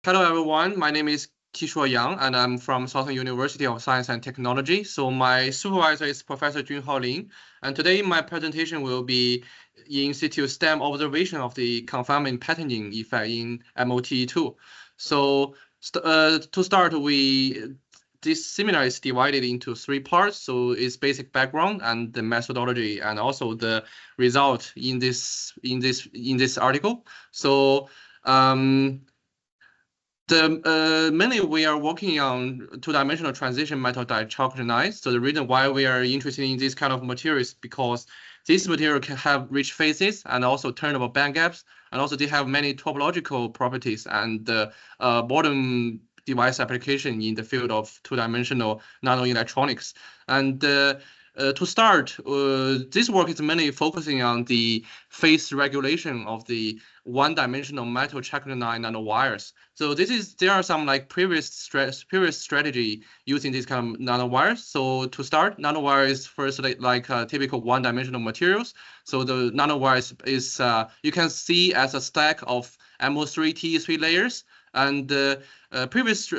Hello, everyone. My name is Qishuo Yang, and I'm from Southern University of Science and Technology. So my supervisor is Professor Junhao Lin, and today my presentation will be in-situ STEM observation of the confinement patterning effect in MoTe2. So to start, this seminar is divided into 3 parts. So it's basic background and the methodology, and also the result in this article. So mainly we are working on two-dimensional transition metal dichalconite. So the reason why we are interested in this kind of material is because this material can have rich phases and also turnable band gaps, and also they have many topological properties and modern device application in the field of two-dimensional nanoelectronics. And to start, this work is mainly focusing on the phase regulation of the one-dimensional metal chalconite nanowires. So there are some like previous strategy using this kind of nanowires. So to start, nanowires first like typical one-dimensional materials. So the nanowires is you can see as a stack of MO3 Te3 layers. And previous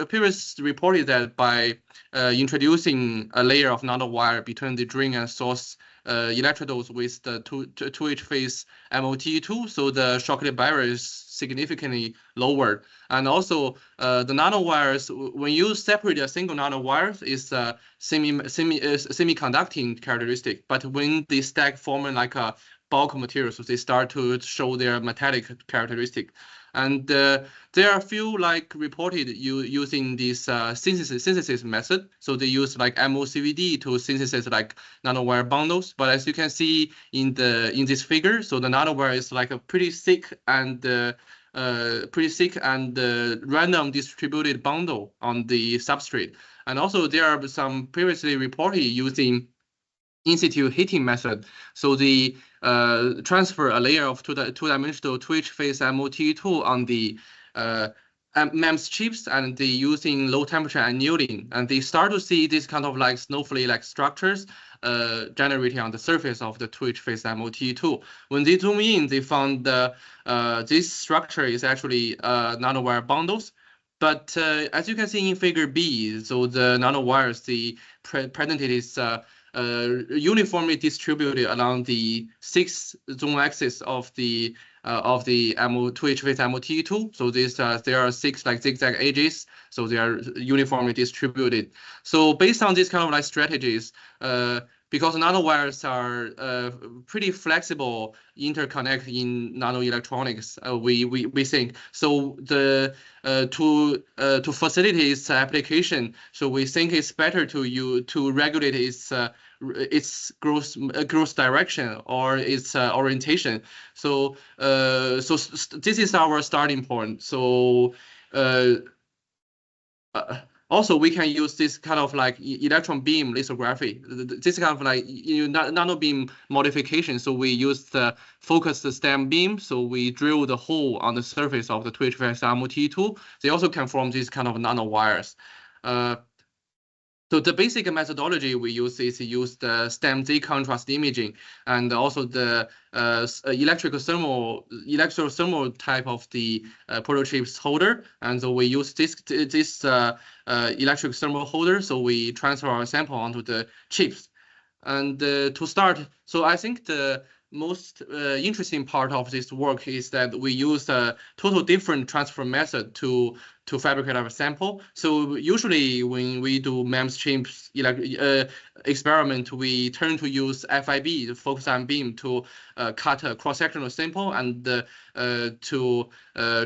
reported that by introducing a layer of nanowire between the drain and source electrodes with the 2H phase MoTe2, so the Shockley barrier is significantly lowered. And also the nanowires, when you separate a single nanowire, is semi-conducting characteristic. But when they stack forming like a bulk material, so they start to show their metallic characteristic. And there are a few like reported using this synthesis method. So they use like MOCVD to synthesize like nanowire bundles. But as you can see in this figure, so the nanowire is like a pretty thick and random distributed bundle on the substrate. And also there are some previously reported using In-Situ heating method. So the transfer a layer of two-dimensional twitch phase MoTe2 on the MEMS chips, and they using low temperature annealing, and they start to see this kind of like snowflake-like structures generating on the surface of the twitch phase MoTe2. When they zoom in, they found this structure is actually nanowire bundles. But as you can see in figure B, so the nanowires, the presented is uniformly distributed along the 6 zone axis of the 2H phase MoTe2. So there are 6 like zigzag edges, so they are uniformly distributed. So based on these kind of like strategies, because nanowires are pretty flexible interconnect in nanoelectronics, we think. So to facilitate its application, so we think it's better to regulate its growth direction or its orientation. So this is our starting point. So also, we can use this kind of like electron beam lithography, this kind of like nano beam modification. So we use the focused stem beam. So we drill the hole on the surface of the twitch phase MoTe2. They also can form these kind of nanowires. So the basic methodology we use is use the STEM Z contrast imaging, and also the electrothermal type of the protochips holder. And so we use this electric thermal holder. So we transfer our sample onto the chips. And to start, so I think the most interesting part of this work is that we use a total different transfer method to fabricate our sample. So usually when we do MEMS chips experiment, we turn to use FIB, the focus ion beam, to cut a cross-sectional sample and to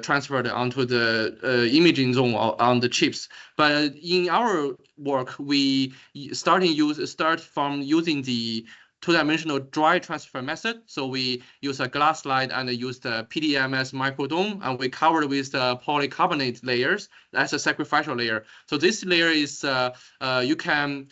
transfer it onto the imaging zone on the chips. But in our work, we start from using the two-dimensional dry transfer method. So we use a glass slide and use the PDMS microdome, and we cover it with the polycarbonate layers as a sacrificial layer. So this layer is you can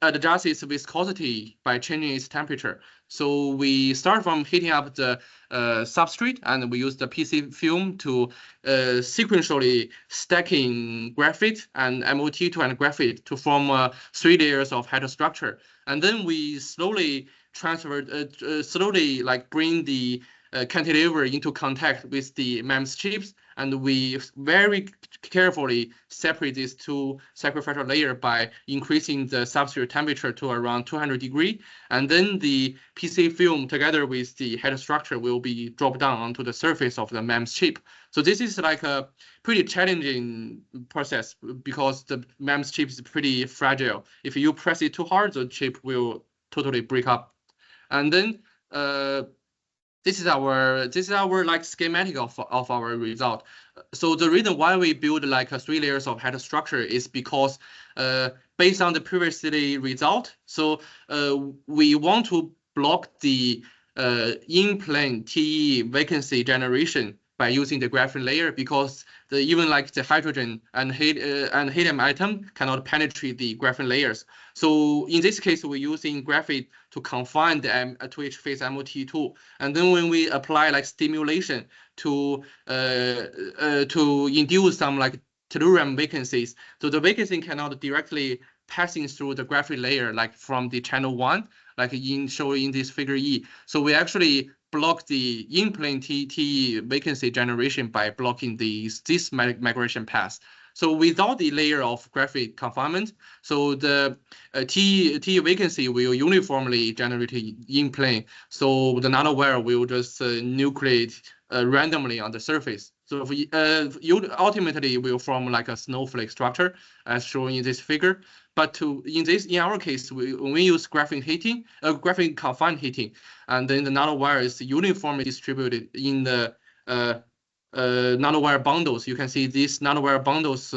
adjust its viscosity by changing its temperature. So we start from heating up the substrate, and we use the PC film to sequentially stacking graphite and MoTe2 and graphite to form 3 layers of heterostructure. And then we slowly transfer, slowly like bring the cantilever into contact with the MEMS chips, and we very carefully separate these two sacrificial layer by increasing the substrate temperature to around 200 degrees, and then the PC film together with the head structure will be dropped down onto the surface of the MEMS chip. So this is like a pretty challenging process because the MEMS chip is pretty fragile. If you press it too hard, the chip will totally break up. And then this is our like schematic of our result. So the reason why we build like 3 layers of head structure is because based on the previously result, so we want to block the in-plane TE vacancy generation by using the graphene layer, because even like the hydrogen and helium atom cannot penetrate the graphene layers. So in this case, we're using graphite to confine the 2H phase MoTe2, and then when we apply like stimulation to induce some like tellurium vacancies, so the vacancy cannot directly passing through the graphite layer like from the channel 1, like shown in this figure E. So we actually block the in-plane TE vacancy generation by blocking this migration path. So without the layer of graphite confinement, so the TE vacancy will uniformly generate in plane. So the nanowire will just nucleate randomly on the surface. So you ultimately will form like a snowflake structure as shown in this figure. But in our case, when we use graphene heating, graphene confined heating, and then the nanowire is uniformly distributed in the nanowire bundles. You can see these nanowire bundles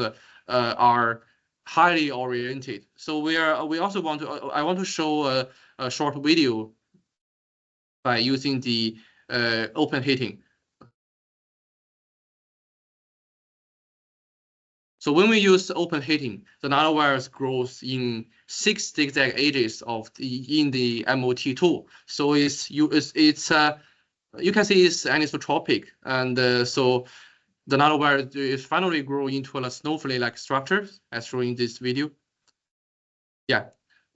are highly oriented. So I want to show a short video by using the open heating. So when we use open heating, the nanowires grows in 6 zigzag edges in the MoTe2. So you can see it's anisotropic, and so the nanowire is finally grow into a snowflake-like structure, as shown in this video. Yeah.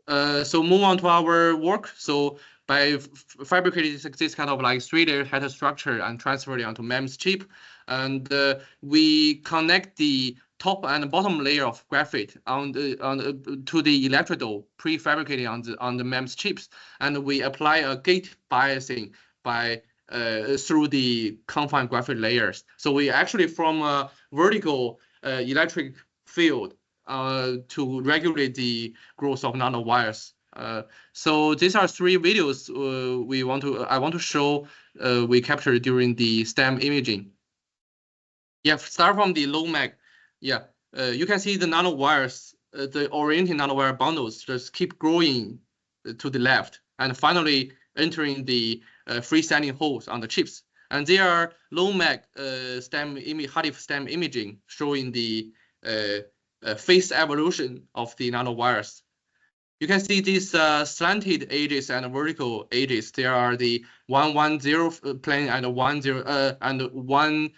So move on to our work. So by fabricating this kind of like 3-layer head structure and transfer it onto MEMS chip, and we connect the top and bottom layer of graphite to the electrode prefabricated on the MEMS chips, and we apply a gate biasing by through the confined graphite layers. So we actually form a vertical electric field to regulate the growth of nanowires. So these are 3 videos I want to show we captured during the STEM imaging. Yeah, start from the low mag. Yeah, you can see the nanowires, the oriented nanowire bundles just keep growing to the left, and finally entering the freestanding holes on the chips. And they are low mag hard STEM imaging showing the phase evolution of the nanowires. You can see these slanted edges and vertical edges. There are the 110 plane and 100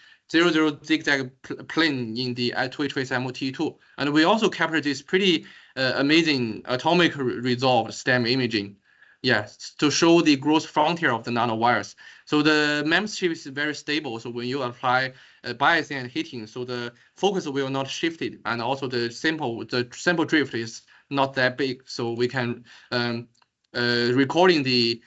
zigzag plane in the 2H phase MoTe2. And we also captured this pretty amazing atomic resolved STEM imaging. Yes, to show the growth frontier of the nanowires. So the MEMS chip is very stable. So when you apply biasing and heating, so the focus will not shift it, and also the sample drift is not that big. So we can recording the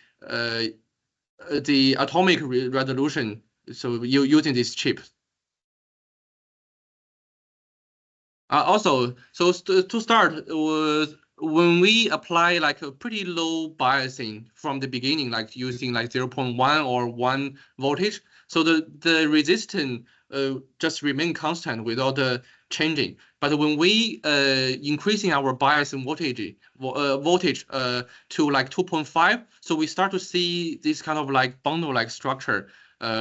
atomic resolution. So using this chip. Also, so to start, when we apply like a pretty low biasing from the beginning, like using like 0.1 or 1 voltage, so the resistance just remain constant without changing. But when we increasing our bias and voltage to like 2.5, so we start to see this kind of like bundle-like structure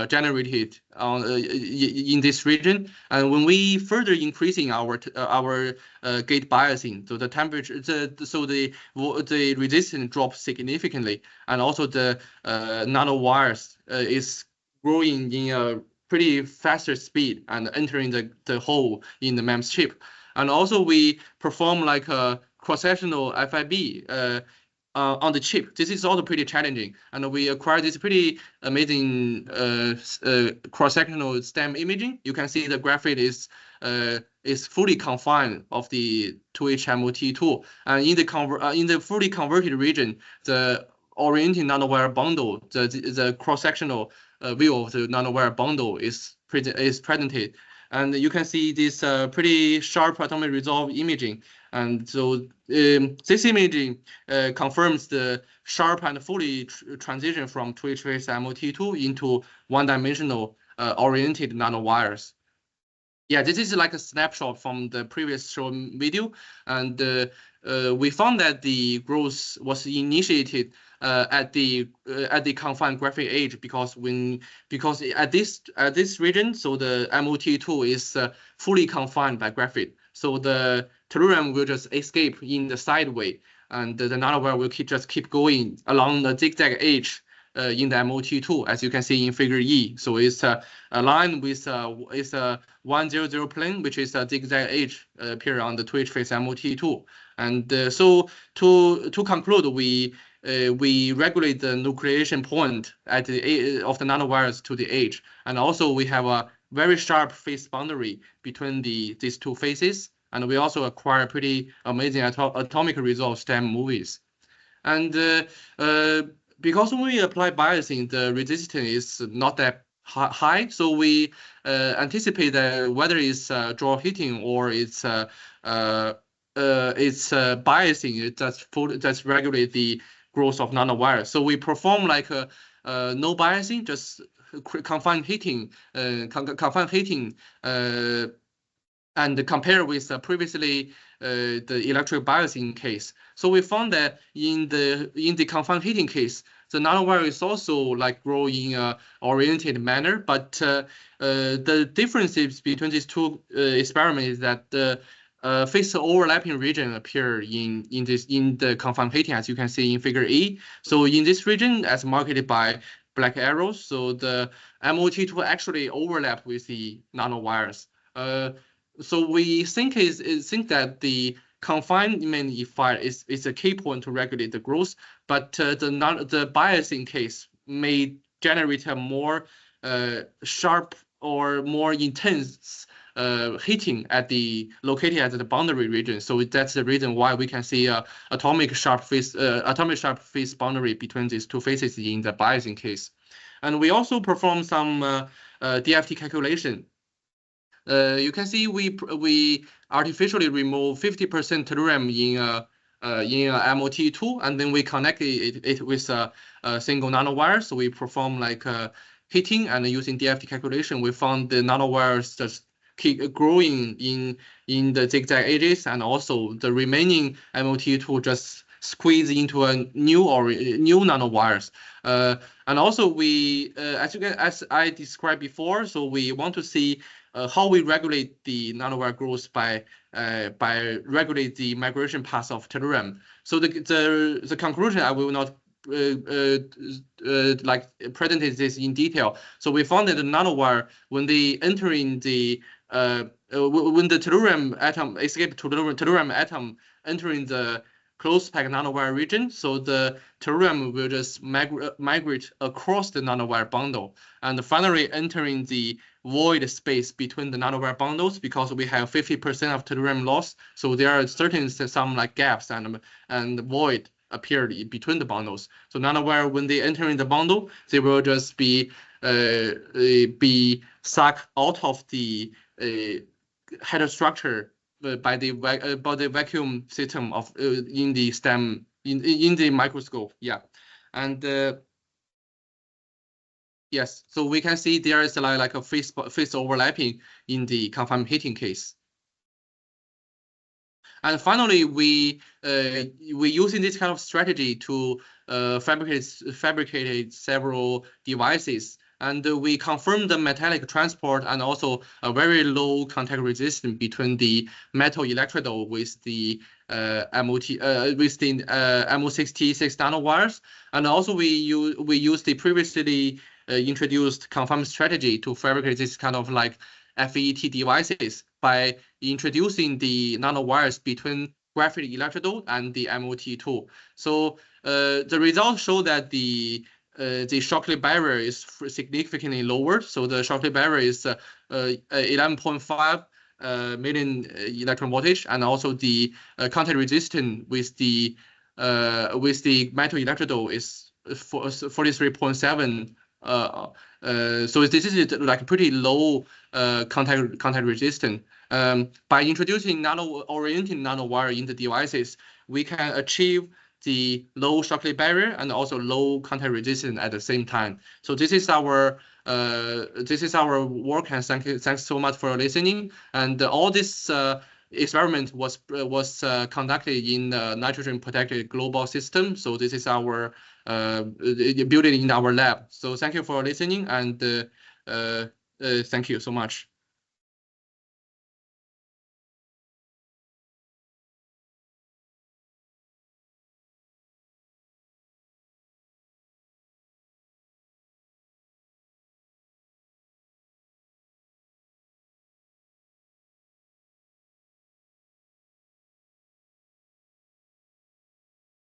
generated in this region. And when we further increasing our gate biasing, so the temperature, the resistance drops significantly, and also the nanowires is growing in a pretty faster speed and entering the hole in the MEMS chip. And also we perform like a cross-sectional FIB on the chip. This is also pretty challenging, and we acquired this pretty amazing cross-sectional STEM imaging. You can see the graphite is fully confined of the 2H MoTe2, and in the fully converted region, the oriented nanowire bundle, the cross-sectional view of the nanowire bundle is presented. And you can see this pretty sharp atomic resolve imaging. And so this imaging confirms the sharp and fully transition from 2H phase MoTe2 into one-dimensional oriented nanowires. Yeah, this is like a snapshot from the previous shown video, and we found that the growth was initiated at the confined graphite edge because at this region, so the MoTe2 is fully confined by graphite, so the tellurium will just escape in the sideway, and the nanowire will just keep going along the zigzag edge in the MoTe2, as you can see in figure E. So it's aligned with it's a 100 plane, which is a zigzag edge appear on the 2H phase MoTe2. And so to conclude, we regulate the nucleation point at the of the nanowires to the edge, and also we have a very sharp phase boundary between these two phases, and we also acquire pretty amazing atomic resolve STEM movies. And because when we apply biasing, the resistance is not that high, so we anticipate that whether it's Joule-heating or it's biasing, it just regulate the growth of nanowires. So we perform like no biasing, just confined heating, and compare with previously the electric biasing case. So we found that in the confined heating case, the nanowire is also like grow in a oriented manner, but the differences between these two experiments is that the phase overlapping region appear in the confined heating, as you can see in figure E. So in this region, as marked by black arrows, so the MoTe2 actually overlap with the nanowires. So we think that the confinement effect is a key point to regulate the growth, but the biasing case may generate a more sharp or more intense heating located at the boundary region. So that's the reason why we can see atomic sharp phase boundary between these two phases in the biasing case. And we also perform some DFT calculation. You can see we artificially remove 50% tellurium in MoTe2, and then we connect it with a single nanowire. So we perform like heating, and using DFT calculation, we found the nanowires just keep growing in the zigzag edges, and also the remaining MoTe2 just squeeze into a new nanowires. And also we, as I described before, so we want to see how we regulate the nanowire growth by regulate the migration path of tellurium. So the conclusion, I will not like present this in detail. So we found that the nanowire, when they enter in the when the tellurium atom escape to tellurium atom entering the closed packed nanowire region, so the tellurium will just migrate across the nanowire bundle, and finally entering the void space between the nanowire bundles, because we have 50% of tellurium loss. So there are some like gaps and void appeared between the bundles. So nanowire, when they enter in the bundle, they will just be sucked out of the heterostructure by the vacuum system of in the STEM in the microscope. Yeah, and yes, so we can see there is like a phase overlapping in the confined heating case. And finally, we using this kind of strategy to fabricate several devices, and we confirm the metallic transport and also a very low contact resistance between the metal electrode with the MO66 nanowires, and also we use the previously introduced confinement strategy to fabricate this kind of like FET devices by introducing the nanowires between graphite electrode and the MoTe2. So the results show that the Shockley barrier is significantly lower. So the Shockley barrier is 11.5 million electron voltage, and also the contact resistance with the metal electrode is 43.7. So this is like pretty low contact resistance. By introducing nano-oriented nanowire in the devices, we can achieve the low Shockley barrier and also low contact resistance at the same time. So this is our work, and thanks so much for listening. And all this experiment was conducted in the nitrogen protected global system. So this is our built in our lab. So thank you for listening, and thank you so much.